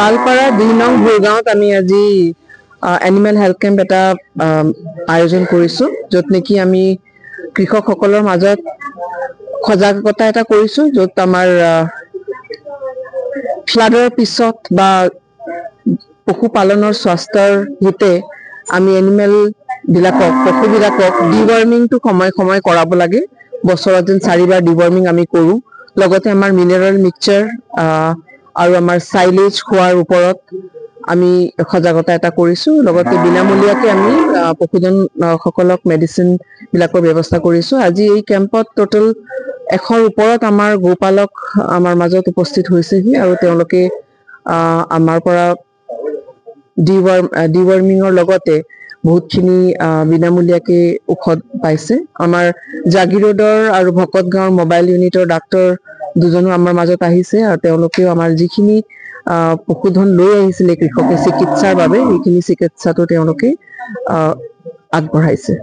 পালপাৰা ২ নং ভুৰগাঁৱত আমি আজি এনিমেল হেল্থ কেম্প এটা আয়োজন কৰিছো, য'ত নেকি আমি কৃষকসকলৰ মাজত সজাগতা এটা কৰিছো, য'ত আমাৰ ফ্লাডৰ পিছত বা পশুপালনৰ স্বাস্থ্যৰ হিতে আমি এনিমেল বিলাকক পশুবিলাকক ডিৱৰ্মিংটো সময়ে সময়ে কৰাব লাগে। বছৰত যেন 4বাৰ ডিৱৰ্মিং আমি কৰো। লগতে আমাৰ মিনাৰেল মিক্সচাৰ আৰু আমাৰ সাইলেজ খোৱাৰ ওপৰত আমি সজাগতা এটা কৰিছো। লগতে বিনামূলীয়াকে আমি পশুধন সকলক মেডিচিন বিলাকৰ ব্যৱস্থা কৰিছো। আজি এই কেম্পত টোটেল 100ৰ ওপৰত আমাৰ গোপালক আমাৰ মাজত উপস্থিত হৈছেহি আৰু তেওঁলোকে আমাৰ পৰা ডিৱৰ্মিঙৰ লগতে বহুতখিনি বিনামূলীয়াকে ঔষধ পাইছে। আমাৰ জাগিৰোডৰ আৰু ভকত গাঁৱৰ মোবাইল ইউনিটৰ ডাক্তৰ দুজনো আমাৰ মাজত আহিছে আৰু তেওঁলোকেও আমাৰ যিখিনি পশুধন লৈ আহিছিলে কৃষকে চিকিৎসাৰ বাবে, সেইখিনি চিকিৎসাটো তেওঁলোকে আগবঢ়াইছে।